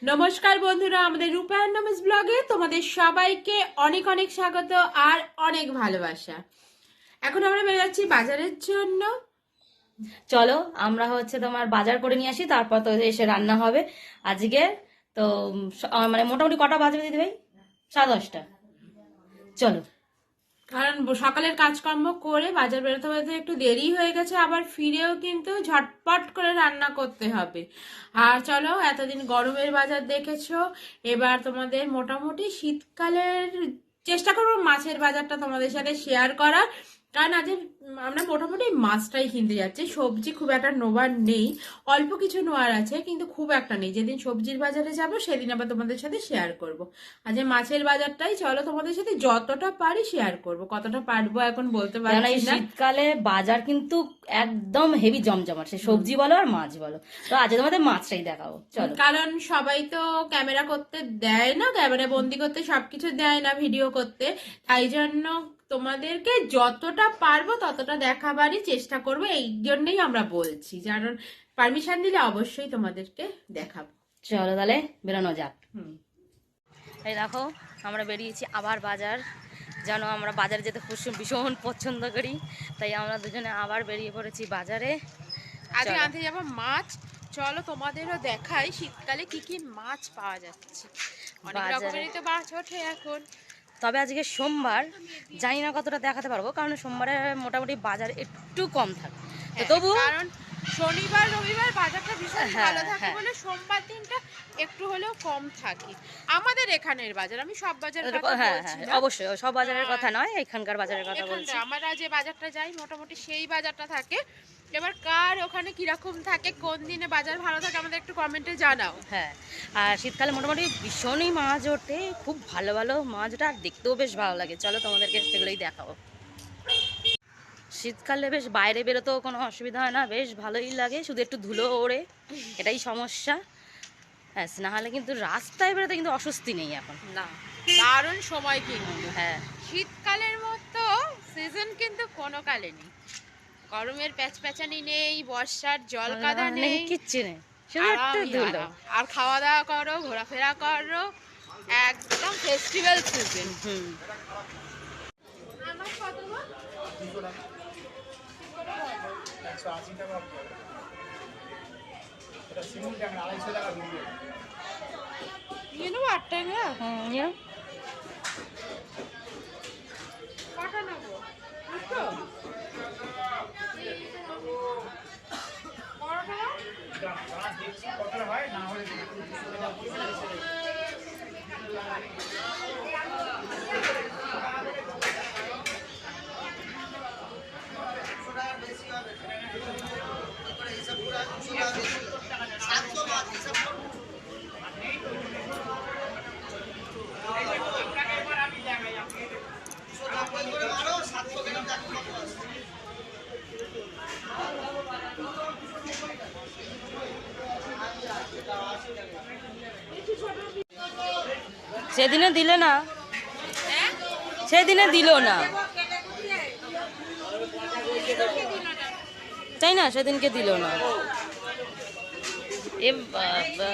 নমস্কার বন্ধুরা, আমাদের রূপায়ণ নমেজ ব্লগে তোমাদের সবাইকে অনেক অনেক স্বাগত আর অনেক ভালোবাসা। এখন আমরা বেরিয়ে যাচ্ছি বাজারের জন্য। চলো আমরা তোমার বাজার করে নিয়ে আসি, তারপর তো এসে রান্না হবে আজকে। তো মানে মোটামুটি কটা বাজবে দিদি ভাই? 10:30। চলো, কারণ সকালের কাজকর্ম করে বাজার বেরোতে বেরোতে একটু দেরি হয়ে গেছে, আবার ফিরেও কিন্তু ঝটপট করে রান্না করতে হবে। আর চলো, এতদিন গরমের বাজার দেখেছো, এবার তোমাদের মোটামুটি শীতকালের চেষ্টা করবো মাছের বাজারটা তোমাদের সাথে শেয়ার করার। কারণ আজ আমরা মোটামুটি মাছটাই কিনতে যাচ্ছি, সবজি খুব একটা নোবার নেই, অল্প কিছু নোয়ার আছে কিন্তু খুব একটা নেই। যেদিন সবজির বাজারে যাব সেদিন আবার তোমাদের সাথে শেয়ার করব। আজ মাছের বাজারটাই চলো তোমাদের সাথে যতটা পারি শেয়ার করব, কতটা পারবো এখন বলতে পারছি না। শীতকালে বাজার কিন্তু একদম হেভি জমজমাট, সে সবজি বলো আর মাছ বলো। তো আজ তোমাদের মাছটাই দেখাবো চলো। কারণ সবাই তো ক্যামেরা করতে দেয় না, ক্যামেরা বন্দি করতে সবকিছু দেয় না, ভিডিও করতে। তাই জন্য তোমাদেরকে যতটা পারবো ততটা দেখাবারই চেষ্টা করবো, এই জন্যই আমরা বলছি। কারণ পারমিশন দিলে অবশ্যই তোমাদেরকে দেখাবো। চলো তাহলে বেরোনো যাক। এই দেখো আমরা বেরিয়েছি আবার বাজার। জানো আমরা বাজারে যেতে ভীষণ পছন্দ করি, তাই আমরা দুজনে আবার বেরিয়ে পড়েছি বাজারে। আজকে আনতে যাবো মাছ। চলো তোমাদেরও দেখাই শীতকালে কি কি মাছ পাওয়া যাচ্ছে। অনেক রকমেরই তো মাছ ওঠে এখন। তবে আজকে সোমবার, জানি না কতটা দেখাতে পারবো, কারণ সোমবারে মোটামুটি বাজার একটু কম থাকে। তো তবু কারণ শনিবার রবিবার বাজারটা ভীষণ ভালো থাকে বলে সোমবার দিনটা একটু হলেও কম থাকে আমাদের এখানের বাজার। আমি সব বাজারের কথা বলছি না, অবশ্যই সব বাজারের কথা নয়, এখানকার বাজারের কথা বলছি। আমরা যে বাজারটা যাই মোটামুটি সেই বাজারটা থাকে। এবার কার ওখানে কিরকম থাকে, কোন দিনে বাজার ভালো থাকে আমাদের একটু কমেন্টে জানাও। হ্যাঁ, আর শীতকালে মোটামুটি ভীষণই মাছ ওঠে, খুব ভালো ভালো মাছ ওঠে, আর দেখতেও বেশ ভালো লাগে। চলো তোমাদেরকে সেগুলোই দেখাবো। শীতকালে বেশ বাইরে বেরোতেও কোনো অসুবিধা হয় না, বেশ ভালোই লাগে, শুধু একটু ধুলো ওড়ে, এটাই সমস্যা। হ্যাঁ, না হলে কিন্তু রাস্তায় বেরোতে কিন্তু অস্বস্তি নেই এখন। না, দারুণ সময় কিন্তু। হ্যাঁ, শীতকালের মতো সিজন কিন্তু কোনো কালে নেই। গরমের প্যাচপ্যাচানি নেই, বর্ষার জল কাদা নেই, কিচ্ছু নেই, শুধু একটু ধুলো। আর খাওয়া দাওয়া করো, ঘোরাফেরা করো, একদম ফেস্টিভ্যাল সিজন। সেদিনে দিলে না, সেদিনে দিল না, তাই না? সেদিনকে দিল না। এ বাবা,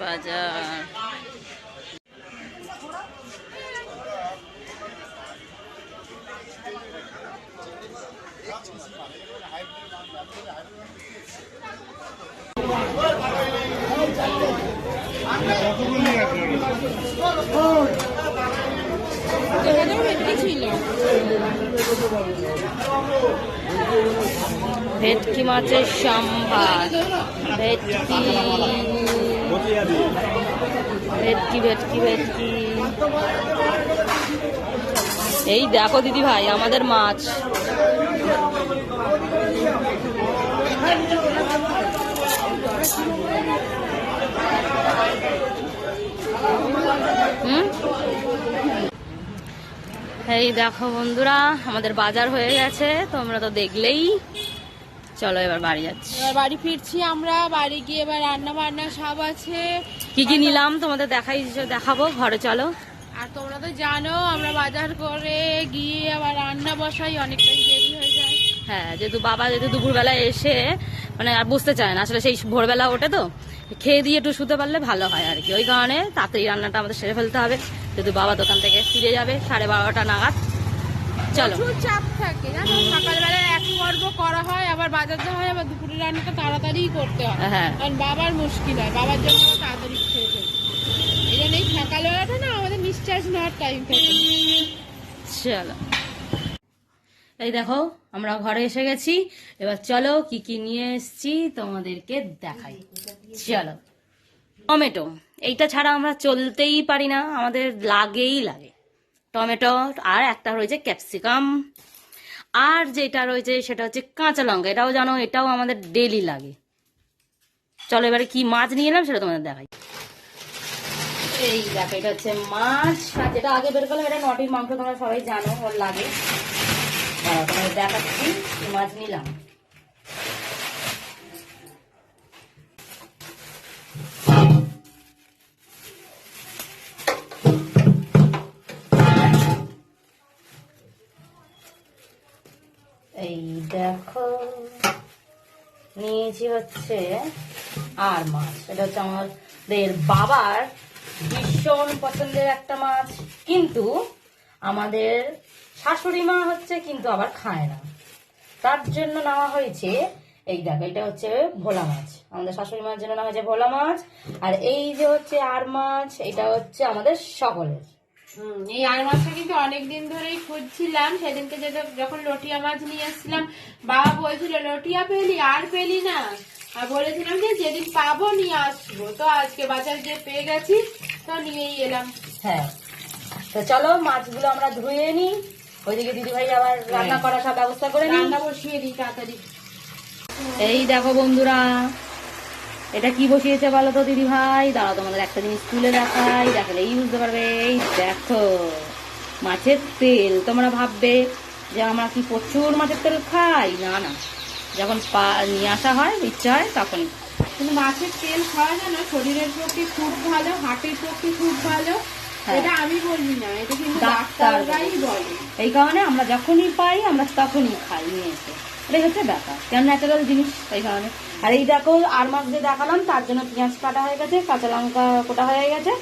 বাজার ভেটকি মাছের সম্ভার, ভেটকি ভেটকি ভেটকি ভেটকি। এই দেখো দিদি ভাই আমাদের মাছ। এই দেখো বন্ধুরা আমাদের বাজার হয়ে গেছে, তোমরা তো দেখলেই। চলো এবার বাড়ি যাচ্ছি, এবার বাড়ি ফিরছি আমরা। বাড়ি গিয়ে এবার রান্না বান্না সব আছে, কি কি নিলাম তোমাদের দেখাবো, ঘরে চলো। আর তোমরা তো জানো আমরা বাজার করে গিয়ে আবার রান্না বসাই, অনেকটাই দেরি হয়ে যায়। হ্যাঁ, যেহেতু বাবা দুপুরবেলায় এসে মানে আর বুঝতে চায় না আসলে, সেই ভোরবেলা ওঠে তো, খেয়ে দিয়ে একটু শুতে পারলে ভালো হয় আর কি। ওই কারণে তাড়াতাড়ি রান্নাটা আমাদের সেরে ফেলতে হবে, যেহেতু বাবা দোকান থেকে ফিরে যাবে 12:30 নাগাদ। চলো। প্রচুর চাপ থাকে জানো, সকালবেলা এক পর্ব করা হয়, আবার বাজার দেওয়া হয়, আবার দুপুরের রান্নাটা তাড়াতাড়ি করতে হয়। হ্যাঁ। কারণ বাবার মুশকিল হয়, বাবার জন্য আমরা তাড়াতাড়ি খেয়ে ফেলি। এই জন্য এই সকালবেলাটা না আমাদের নিঃশ্বাস নেওয়ার টাইম থাকে। চলো, এই দেখো আমরা ঘরে এসে গেছি। এবার চলো কি কি নিয়ে এসেছি তোমাদেরকে দেখাই। চলো, টমেটো, এইটা ছাড়া আমরা চলতেই পারি না, আমাদের লাগেই লাগে টমেটো। আর একটা রয়েছে ক্যাপসিকাম, আর যেটা রয়েছে সেটা হচ্ছে কাঁচা লঙ্কা, এটাও জানো, এটাও আমাদের ডেলি লাগে। চলো এবারে কি মাছ নিয়ে এলাম সেটা তোমাদের দেখাই। এই দেখো, এটা হচ্ছে মাছ, আর যেটা আগে বের করলাম এটা নটির মাংস, তোমরা সবাই জানো ওর লাগে। তোমাদের দেখাচ্ছি কি মাছ নিলাম। এই দেখো নিয়েছি হচ্ছে আর মাছ, এটা হচ্ছে আমাদের বাবার ভীষণ পছন্দের একটা মাছ, কিন্তু আমাদের শাশুড়ি মা হচ্ছে কিন্তু আবার খায় না, তার জন্য নেওয়া হয়েছে। এই দেখো, এটা হচ্ছে ভোলা মাছ, আমাদের শাশুড়ি মার জন্য নেওয়া হয়েছে ভোলা মাছ। আর এই যে হচ্ছে আর মাছ, এটা হচ্ছে আমাদের সকলের। এই আর মাছটা কিন্তু অনেকদিন ধরেই খুঁজছিলাম। সেদিনকে যখন লটিয়া মাছ নিয়ে এসেছিলাম, বাবা বলছিল লটিয়া পেলি আর পেলি না, আর বলেছিলাম যে যেদিন পাবো নিয়ে আসবো। তো আজকে বাজার গিয়ে পেয়ে গেছি, তো নিয়েই এলাম। হ্যাঁ, তো চলো মাছগুলো আমরা ধুয়ে নিই, ওইদিকে দিদিভাই আবার রান্না করার সব ব্যবস্থা করে নিই। রান্না বসিয়ে দিই তাড়াতাড়ি। এই দেখো বন্ধুরা, এটা কি বসিয়েছে বলো তো দিদি ভাই? দাঁড়াও তোমাদের একটা জিনিস তুলে দেখাই, দেখালেই বুঝতে পারবে। এই দেখো মাছের তেল। তোমরা ভাববে যে আমরা কি প্রচুর মাছের তেল খাই, না না, যখন নিয়ে আসা হয় ইচ্ছা হয় তখন। কিন্তু মাছের তেল খাওয়া জানো শরীরের পক্ষে খুব ভালো, হার্টের পক্ষে খুব ভালো। এটা আমি বলি না, এটা কিন্তু ডাক্তাররাই বলে। এই কারণে আমরা যখনই পাই আমরা তখনই খাই নিয়ে এসে, এটাই হচ্ছে ব্যাপার, কেন ন্যাচারাল জিনিস এই কারণে। আর এই দেখো আর মাছ দিয়ে দেখালাম, তার জন্য পেঁয়াজ কাটা হয়ে গেছে, কাঁচা লঙ্কা কোটা হয়ে গেছে,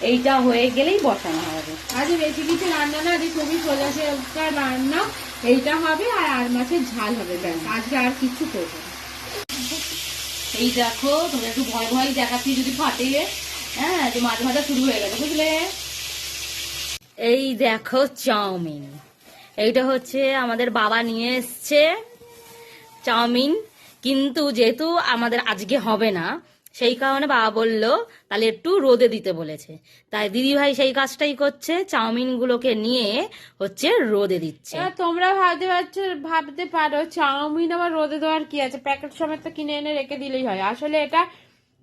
এইটা হয়ে গেলেই বসানো হবে। আজ বেশি কিছু রান্না না, আজ খুবই সোজা সাপটা রান্না। এইটা হবে আর মাছের ঝাল হবে, ব্যাস, আজকে আর কিছু করবো না। এই দেখো তোমরা একটু ভয় ভয় দেখাচ্ছি যদি ফাটে, হ্যাঁ, যে মাছ ভাজা শুরু হয়ে গেছে বুঝলে। এই দেখো চাউমিন, এইটা হচ্ছে আমাদের বাবা নিয়ে এসছে চাউমিন, কিন্তু যেহেতু আমাদের আজকে হবে না সেই কারণে বাবা বলল তাহলে একটু রোদে দিতে বলেছে, তাই দিদি ভাই সেই কাজটাই করছে, চাউমিন গুলোকে নিয়ে হচ্ছে রোদে দিচ্ছে। এবার তোমরা ভাবতে পারো চাউমিন আবার রোদে দেওয়ার কি আছে, প্যাকেট সমেত তো কিনে এনে রেখে দিলেই হয়। আসলে এটা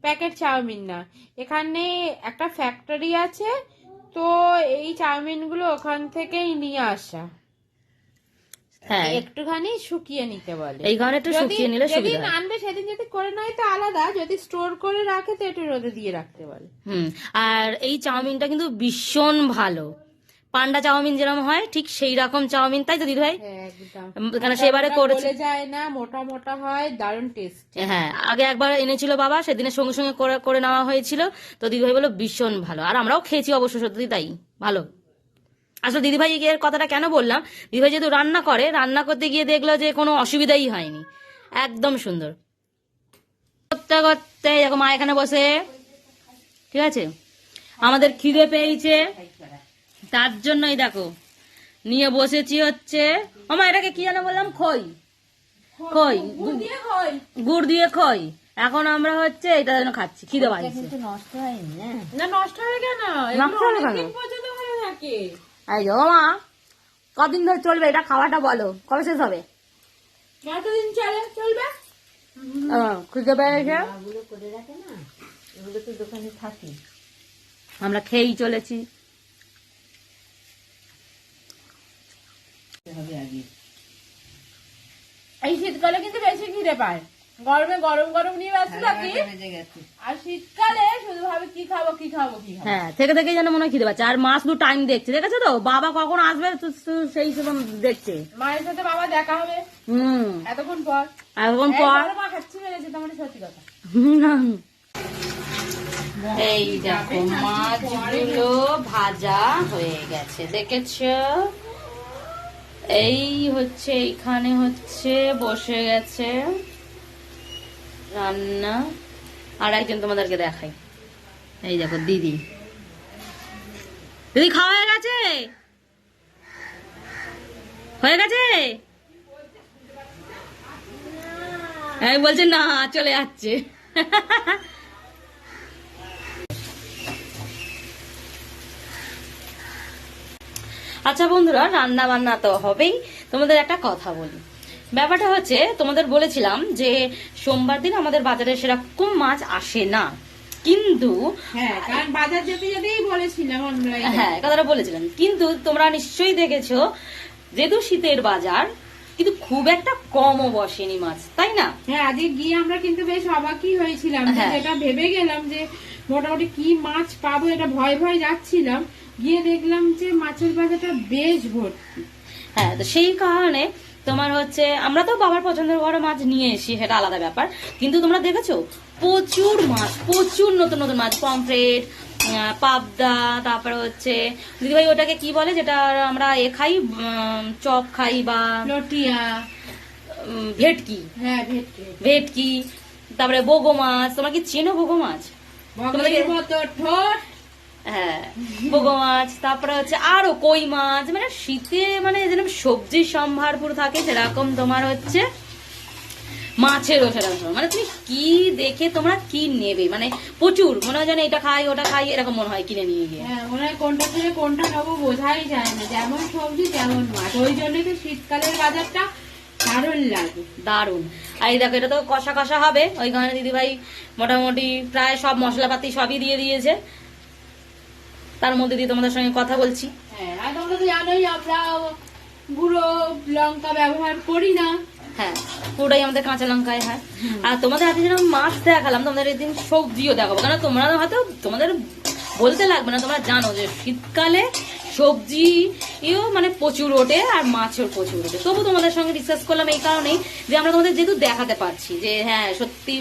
প্যাকেট চাউমিন না, এখানে একটা ফ্যাক্টরি আছে, তো এই চাউমিন গুলো ওখান থেকেই নিয়ে আসা। হ্যাঁ, একটুখানি শুকিয়ে নিতে বলে, এই কারণে একটু শুকিয়ে নিলে সুবিধা যেদিন আনবে সেদিন যদি করে নেয় তো আলাদা, যদি স্টোর করে রাখে তো একটু রোদে দিয়ে রাখতে বলে। আর এই চাউমিনটা কিন্তু ভীষণ ভালো, পান্ডা চাউমিন যেরকম হয় ঠিক সেই রকম চাউমিন, তাই তো দিদি ভাই? একদম সেবারে করেছে, যায় না, মোটা মোটা হয়, দারুণ টেস্ট। হ্যাঁ, আগে একবার এনেছিল বাবা, সেদিনের সঙ্গে সঙ্গে করে নেওয়া হয়েছিল, তো দিদি ভাই বলো ভীষণ ভালো, আর আমরাও খেয়েছি অবশ্য, সত্যি তাই ভালো। আসলে দিদিভাই এর কথাটা কেন বললাম, দিদিভাই যেহেতু রান্না করে, রান্না করতে গিয়ে দেখলো যে কোনো অসুবিধাই হয়নি, একদম সুন্দর করতে করতে। দেখো মা এখানে বসে, ঠিক আছে, আমাদের খিদে পেয়েছে তার জন্যই দেখো নিয়ে বসেছি হচ্ছে। আমা এটাকে কি যেন বললাম, খই, খই গুড় দিয়ে খই। এখন আমরা হচ্ছে এটা যেন খাচ্ছি, খিদে পাইছে। নষ্ট হয়নি না, নষ্ট হবে কেন, নষ্ট হবে কেন? দিন পর্যন্ত ভালো থাকে। এই যো মা, কদিন ধরে চলবে এটা খাওয়াটা, বলো কবে শেষ হবে? কতদিন চলবে? খুঁজে পেয়েছে, এগুলো তো দোকানে থাকে, আমরা খেয়েই চলেছি। এই শীতকালে কিন্তু বেশি খিদে পায়, গরমে গরম গরম নিয়ে ব্যস্ত থাকি, আর শীতকালে শুধু ভাবে কি খাবো কি খাবো কি খাবো। হ্যাঁ, থেকে থেকে যেন মনে হয় খিদে পাচ্ছে, আর মা শুধু টাইম দেখছে, দেখেছো তো বাবা কখন আসবে সেই সময় দেখছে। মায়ের সাথে বাবা দেখা হবে এতক্ষণ পর। আর এখন পর এই দেখো মাছগুলো ভাজা হয়ে গেছে, দেখেছো? এই হচ্ছে এইখানে হচ্ছে বসে গেছে রান্না। আর একজন তোমাদেরকে দেখাই, এই দেখো দিদি। দিদি খাওয়া হয়ে গেছে? হয়ে গেছে? এই বলছে না, চলে যাচ্ছে। আচ্ছা বন্ধুরা, রান্না বান্না তো হবেই। তোমাদের একটা কথা বলি, ব্যাপারটা হচ্ছে তোমাদের বলেছিলাম যে সোমবার দিন আমাদের বাজারে সেরকম মাছ আসে না, কিন্তু হ্যাঁ, কারণ বাজার যেতে যেতেই বলেছিলাম অনলাইনে। হ্যাঁ, কথাটা বলেছিলাম, কিন্তু তোমরা নিশ্চয়ই দেখেছো যেহেতু শীতের বাজার, কিন্তু খুব একটা কমও বসেনি মাছ, তাই না? হ্যাঁ, আজকে গিয়ে আমরা কিন্তু বেশ অবাকই হয়েছিলাম, হ্যাঁ। যেটা ভেবে গেলাম যে মোটামুটি কি মাছ পাবো, এটা ভয় ভয় যাচ্ছিলাম। গিয়ে দেখলাম যে মাছের বাজারটা বেশ ভর্তি। হ্যাঁ, তো সেই কারণে তোমার হচ্ছে আমরা তো বাবার পছন্দের ঘরে মাছ নিয়ে এসি, সেটা আলাদা ব্যাপার, কিন্তু তোমরা দেখেছো প্রচুর মাছ, প্রচুর নতুন নতুন মাছ, পমফ্রেট, পাবদা, তারপরে হচ্ছে দিদিভাই ওটাকে কি বলে যেটা আমরা খাই, চপ খাই, বা লটিয়া, ভেটকি। হ্যাঁ ভেটকি, ভেটকি, তারপরে বোগো মাছ। তোমরা কি চেনো বোগো মাছ? বগলের মতো ঠোঁট। হ্যাঁ, বোগো মাছ, তারপরে হচ্ছে আরো কই মাছ। মানে শীতে মানে যেন সবজির সম্ভার পুরো থাকে, সেরকম তোমার হচ্ছে মাছেরও সেরকম। মানে তুমি কি দেখে তোমরা কি নেবে, মানে প্রচুর মনে হয় যেন এটা খাই ওটা খাই এরকম মনে হয় কিনে নিয়ে গিয়ে। হ্যাঁ, মনে হয় কোনটা থেকে কোনটা নেবো বোঝাই যায় না, যেমন সবজি তেমন মাছ। ওই জন্যই তো শীতকালের বাজারটা দারুণ লাগে, দারুণ। আর এই দেখো, এটা তো কষা কষা হবে। ওইখানে দিদিভাই মোটামুটি প্রায় সব মশলাপাতি সবই দিয়ে দিয়েছে, তার মধ্যে দিয়ে তোমাদের সঙ্গে কথা বলছি। হ্যাঁ, আর তোমরা তো জানোই আমরা গুঁড়ো লঙ্কা ব্যবহার করি না। হ্যাঁ, পুরোটাই আমাদের কাঁচা লঙ্কায় হয়। আর তোমাদের হাতে যেরকম মাছ দেখালাম, তোমাদের একদিন সবজিও দেখাবো, কারণ তোমরা হয়তো তোমাদের বলতে লাগবে না, তোমরা জানো যে শীতকালে সবজিও মানে প্রচুর ওঠে আর মাছও প্রচুর ওঠে। তবু তোমাদের সঙ্গে ডিসকাস করলাম এই কারণেই যে আমরা তোমাদের যেহেতু দেখাতে পারছি যে হ্যাঁ সত্যি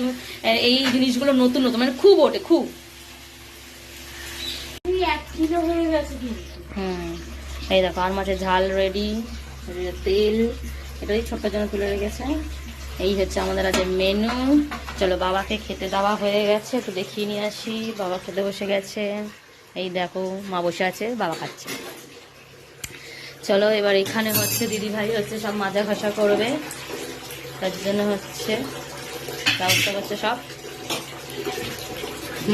এই জিনিসগুলো নতুন নতুন মানে খুব ওঠে, খুব। 1 কিলো হয়ে গেছে কিন্তু। এই দেখো আর মাছের ঝাল রেডি, তেল এটাই ছোট্টের জন্য তুলে রেখেছে। এই হচ্ছে আমাদের আজ মেনু। চলো, বাবাকে খেতে দেওয়া হয়ে গেছে, একটু দেখিয়ে নিয়ে আসি। বাবা খেতে বসে গেছে, এই দেখো মা বসে আছে, বাবা খাচ্ছে। চলো, এবার এখানে হচ্ছে দিদি ভাই হচ্ছে সব মাজা ঘষা করবে, তার জন্য হচ্ছে ব্যবস্থা করছে সব।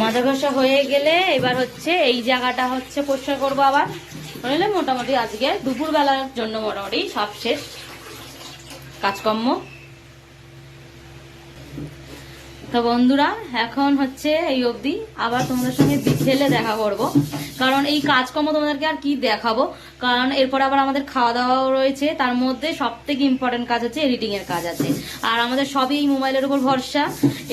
মাজা ঘষা হয়ে গেলে এবার হচ্ছে এই জায়গাটা হচ্ছে পরিষ্কার করবো আবার। বুঝলে, মোটামুটি আজকে দুপুরবেলার জন্য মোটামুটি সব শেষ কাজকর্ম। তো বন্ধুরা, এখন হচ্ছে এই অবধি, আবার তোমাদের সঙ্গে বিকেলে দেখা করব, কারণ এই কাজকর্ম তোমাদেরকে আর কি দেখাবো, কারণ এরপর আবার আমাদের খাওয়া দাওয়াও রয়েছে। তার মধ্যে সব থেকে ইম্পর্টেন্ট কাজ হচ্ছে এডিটিং এর কাজ আছে, আর আমাদের সবই এই মোবাইলের উপর ভরসা।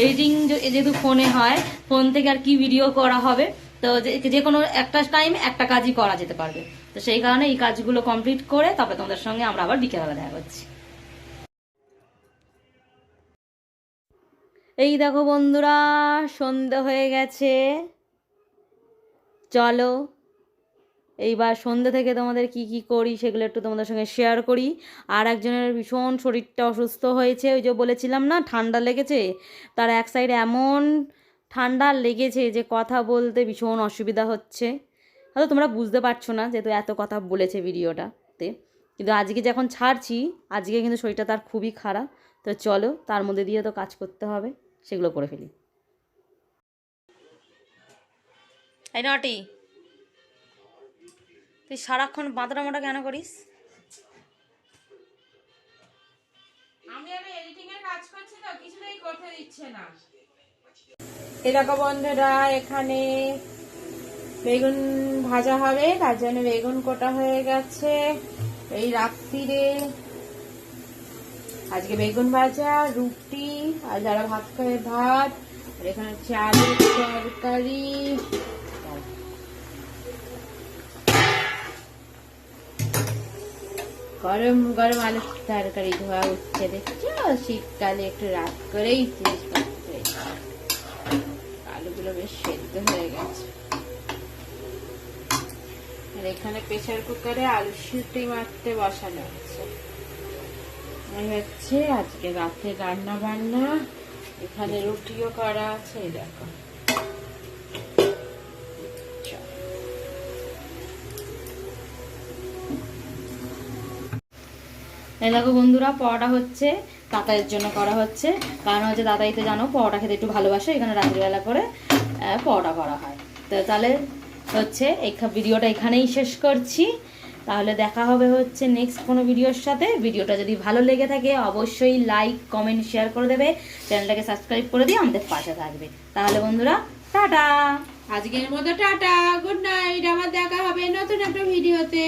এডিটিং যেহেতু ফোনে হয়, ফোন থেকে আর কি ভিডিও করা হবে, তো যে কোনো একটা টাইম একটা কাজই করা যেতে পারবে। তো সেই কারণে এই কাজগুলো কমপ্লিট করে তারপরে তোমাদের সঙ্গে আমরা আবার বিকেলবেলা দেখা করছি। এই দেখো বন্ধুরা, সন্ধে হয়ে গেছে। চলো এইবার সন্ধে থেকে তোমাদের কি কি করি সেগুলো একটু তোমাদের সঙ্গে শেয়ার করি। আর একজনের ভীষণ শরীরটা অসুস্থ হয়েছে, ওই যে বলেছিলাম না ঠান্ডা লেগেছে, তার এক সাইড এমন ঠান্ডা লেগেছে যে কথা বলতে ভীষণ অসুবিধা হচ্ছে। হয়তো তোমরা বুঝতে পারছো না যেহেতু এত কথা বলেছে ভিডিওটাতে, কিন্তু আজকে যখন ছাড়ছি আজকে কিন্তু শরীরটা তার খুবই খারাপ। তো চলো, তার মধ্যে দিয়ে তো কাজ করতে হবে, সেগুলো করে ফেলি। এই নটি, তুই সারাক্ষণ বাঁধরা মোটা কেন করিস? আমি এডিটিং এর কাজ করছি তো কিছুতেই করতে দিচ্ছে না। এরকম বন্ধুরা, এখানে বেগুন ভাজা হবে, তার জন্য বেগুন কোটা হয়ে গেছে। এই রাত্রিরে আজকে বেগুন ভাজা, রুটি, আর যারা ভাত খায় ভাত, আর এখানে চালের তরকারি। গরম গরম আলুর তরকারি ধোয়া উঠছে, দেখছো? শীতকালে একটু রাত করেই জিনিসপত্র হয়ে যায়। আলুগুলো বেশ সেদ্ধ হয়ে গেছে। আর এখানে প্রেসার কুকারে আলু সিটি মারতে বসানো আছে। এই হচ্ছে আজকে রাতে রান্না বান্না। এখানে রুটিও করা আছে, এই দেখো। এই দেখো বন্ধুরা, পরোটা হচ্ছে, তাতাইয়ের জন্য করা হচ্ছে। কারণ হচ্ছে দাদাই তো জানো পরোটা খেতে একটু ভালোবাসে, এখানে রাত্রিবেলা করে পরোটা করা হয়। তো তাহলে হচ্ছে এই ভিডিওটা এখানেই শেষ করছি। তাহলে দেখা হবে হচ্ছে নেক্সট কোনো ভিডিওর সাথে। ভিডিওটা যদি ভালো লেগে থাকে অবশ্যই লাইক কমেন্ট শেয়ার করে দেবে, চ্যানেলটাকে সাবস্ক্রাইব করে দিয়ে আমাদের পাশে থাকবে। তাহলে বন্ধুরা টাটা, আজকের মতো টাটা, গুড নাইট। আবার দেখা হবে নতুন একটা ভিডিওতে।